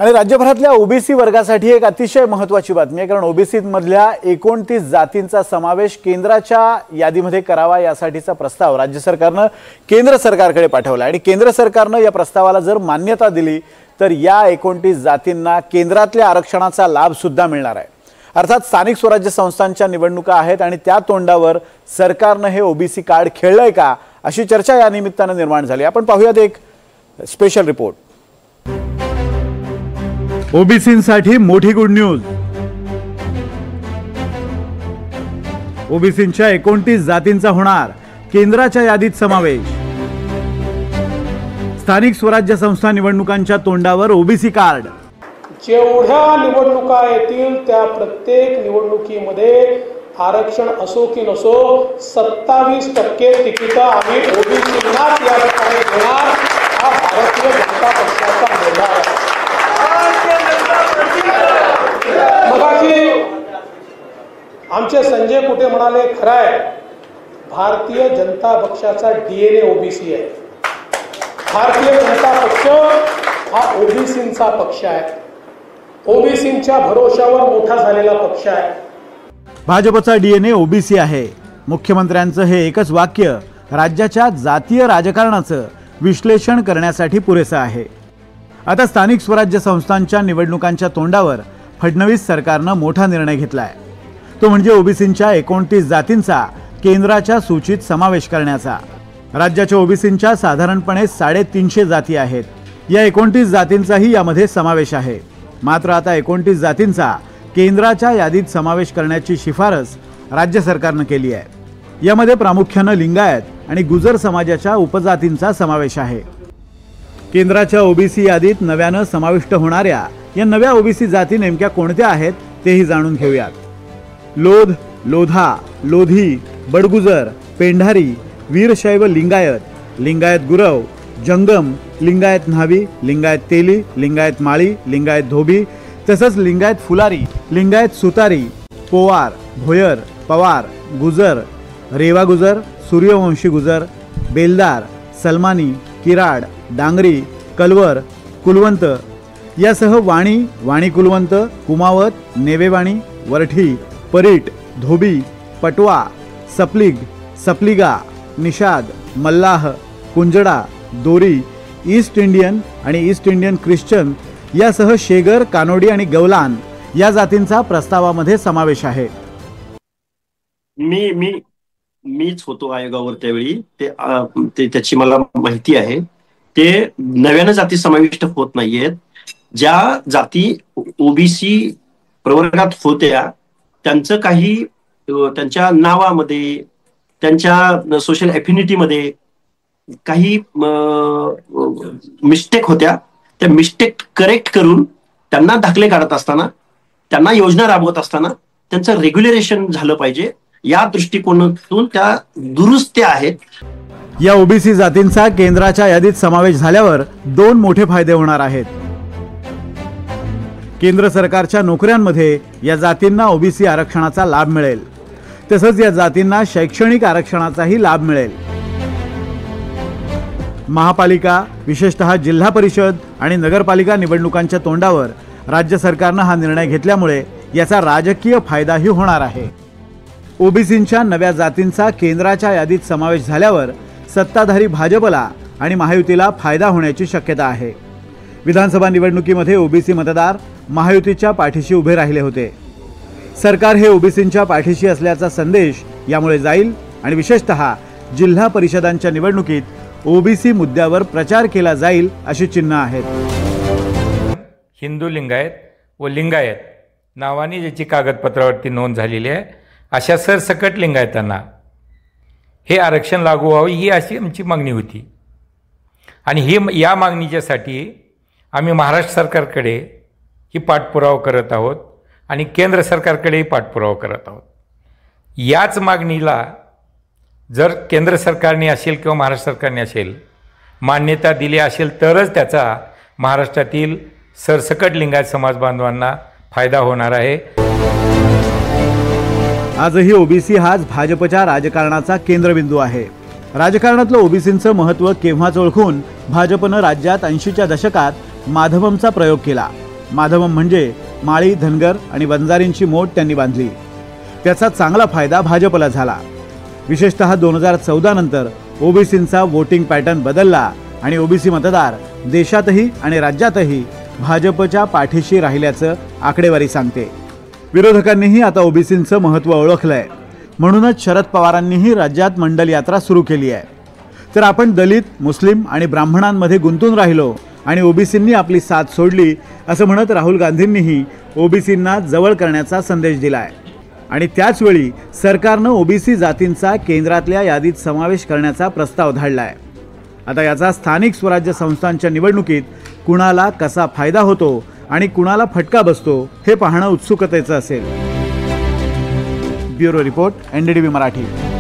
आणि राज्यभरातल्या ओबीसी वर्गासाठी एक अतिशय महत्त्वाची बातमी आहे, कारण ओबीसी मधल्या 29 जातींचा समावेश केंद्राच्या यादीमध्ये करावा यासाठीचा प्रस्ताव राज्य सरकारने केंद्र सरकारकडे पाठवला आणि केंद्र सरकारने या प्रस्तावाला जर मान्यता दिली तर या 29 जातींना केंद्रातल्या आरक्षणाचा लाभ सुद्धा मिळणार आहे। अर्थात स्थानिक स्वराज्य संस्थांच्या निवडणुका आहेत आणि त्या तोंडावर सरकारने हे ओबीसी कार्ड खेळलंय का अशी चर्चा या निमित्ताने निर्माण झाली। आपण पाहूयात एक स्पेशल रिपोर्ट। ओबीसींसाठी मोठी गुड न्यूज। ओबीसींच्या 29 जातींचा होणार केंद्राच्या यादीत समावेश। स्थानिक स्वराज्य संस्था निवडणुकांच्या तोंडावर ओबीसी कार्ड। जेवढ्या निवडणुका येतील त्या प्रत्येक निवडणुकीमध्ये आरक्षण असो की नसो 27% तिकीट आम्ही ओबीसींना या ठिकाणी देणार हा भारतीय जनता पक्षाचा निर्धार आहे। आमचे संजय कुटे म्हणाले खरं आहे, भारतीय जनता पक्षाचा डीएनए ओबीसी आहे। भारतीय जनता पक्ष हा ओबीसींचा पक्ष आहे, ओबीसींच्या भरोशावर मोठा झालेला पक्ष आहे। भाजपचा डीएनए ओबीसी आहे। मुख्यमंत्र्यांचं हे एकच वाक्य राज्याच्या जातीय राजकारणाचं विश्लेषण करण्यासाठी पुरेसं आहे। आता स्थानिक स्वराज्य संस्थांच्या निवडणुकांच्या तोंडावर फडणवीस सरकारने मोठा निर्णय घेतलाय, तो म्हणजे ओबीसींच्या 29 जातींचा केंद्राच्या सूचीत समावेश करण्याचा। राज्याच्या ओबीसींच्या साधारणपणे 350 जाती आहेत, या 29 जातींचाही यामध्ये समावेश आहे। मात्र आता 29 जातींचा केंद्राच्या यादीत समावेश करण्याची शिफारस राज्य सरकारने केली आहे। यामध्ये प्रामुख्याने लिंगायत आणि गुजर समाजाच्या उपजातींचा समावेश आहे। केंद्राच्या ओबीसी यादीत नव्याने समाविष्ट होणाऱ्या या नव्या ओबीसी जाती नेमक्या कोणत्या आहेत तेही जाणून घेऊयात। लोध, लोधा, लोधी, बडगुजर, पेंढारी, वीरशैव लिंगायत, लिंगायत गुरव, जंगम, लिंगायत न्हावी, लिंगायत तेली, लिंगायत माळी, लिंगायत धोबी, तसंच लिंगायत फुलारी, लिंगायत सुतारी, पोवार, भोयर, पवार, गुजर, रेवा गुजर, सूर्यवंशी गुजर, बेलदार, सलमानी, किराड, डांगरी, कलवर, कुलवंत यासह वाणी, वाणी कुलवंत, कुमावत, नेवेवाणी, वरठी, परीट, धोबी, पटवा, सपलिग, सपलिगा, निषाद, मल्लाह, कुंजडा, दोरी, ईस्ट इंडियन आणि ईस्ट इंडियन ख्रिश्चन यासह शेगर, कानोडी आणि गवलान या जातींचा प्रस्तावामध्ये समावेश आहे। मीच होतो आयोगावर त्यावेळी, त्याची मला माहिती आहे। ते नव्याने जाती समाविष्ट होत नाहीयेत। ज्या जाती ओबीसी प्रवर्गात होत्या त्यांचं काही त्यांच्या नावामध्ये, त्यांच्या सोशल एफिनिटी मध्ये काही मिस्टेक होत्या, त्या मिस्टेक करेक्ट करून त्यांना दाखले काढत असताना, त्यांना योजना राबवत असताना त्यांचं रेग्युलेशन झालं पाहिजे या दृष्टिकोनातून त्या दुरुस्त्या आहेत। या ओबीसी जातींचा केंद्राच्या यादीत समावेश झाल्यावर 2 मोठे फायदे होणार आहेत। केंद्र सरकारच्या नोकऱ्यांमध्ये या जातींना ओबीसी आरक्षणाचा लाभ मिळेल, तसंच या जातींना शैक्षणिक आरक्षणाचाही लाभ मिळेल। महापालिका, विशेषतः जिल्हा परिषद आणि नगरपालिका निवडणुकांच्या तोंडावर राज्य सरकारने हा निर्णय घेतल्यामुळे याचा राजकीय फायदाही होणार आहे। ओबीसींच्या नव्या जातींचा केंद्राच्या यादीत समावेश झाल्यावर सत्ताधारी भाजपला आणि महायुतीला फायदा होण्याची शक्यता आहे। विधानसभा निवडणुकीमध्ये ओबीसी मतदार महायुतीच्या पाठीशी उभे राहिले होते। सरकार हे ओबीसींच्या पाठीशी असल्याचा संदेश यामुळे जाईल आणि विशेषतः जिल्हा परिषदांच्या निवडणुकीत ओबीसी मुद्द्यावर प्रचार केला जाईल अशी चिन्ह आहेत। हिंदू लिंगायत व लिंगायत नावाने ज्याची कागदपत्रावरती नोंद झालेली आहे अशा सरसकट लिंगायतांना हे आरक्षण लागू व्हावे ही अशी आमची मागणी होती। आणि या मागणीच्यासाठी आम्ही महाराष्ट्र सरकारकडे ही पाठपुरावा करत आहोत आणि केंद्र सरकारकडेही पाठपुरावा करत आहोत। याच मागणीला जर केंद्र सरकारने असेल किंवा महाराष्ट्र सरकारने असेल मान्यता दिली असेल तरच त्याचा महाराष्ट्रातील सरसकट लिंगायत समाज बांधवांना फायदा होणार आहे। आजही ओबीसी हाच भाजपच्या राजकारणाचा केंद्रबिंदू आहे। राजकारणातलं ओबीसींचं महत्त्व केव्हाच ओळखून भाजपनं राज्यात 80च्या दशकात माधवमचा प्रयोग केला। माधवम म्हणजे माळी, धनगर आणि वंजारींची मोट त्यांनी बांधली. त्याचा चांगला फायदा भाजपला झाला. विशेषतः 2014 नंतर ओबीसींचा वोटिंग पॅटर्न बदलला आणि ओबीसी मतदार देशातही आणि राज्यातही भाजपच्या पाठीशी राहिल्याचं आकडेवारी सांगते. विरोधकांनीही आता ओबीसींचं महत्त्व ओळखलंय. म्हणूनच शरद पवारांनीही राज्यात मंडल यात्रा सुरू केली आहे. तर आपण दलित, मुस्लिम आणि ब्राह्मणांमध्ये गुंतून राहिलो आणि ओबीसींनी आपली साथ सोडली असं म्हणत राहुल गांधींनीही ओबीसींना जवळ करण्याचा संदेश दिलाय. आणि त्याचवेळी सरकारनं ओबीसी जातींचा केंद्रातल्या यादीत समावेश करण्याचा प्रस्ताव धाडलाय. आता याचा स्थानिक स्वराज्य संस्थांच्या निवडणुकीत कुणाला कसा फायदा होतो आणि कुणाला फटका बसतो हे पाहणं उत्सुकतेचं असेल. Bureau report, NDTV Marathi.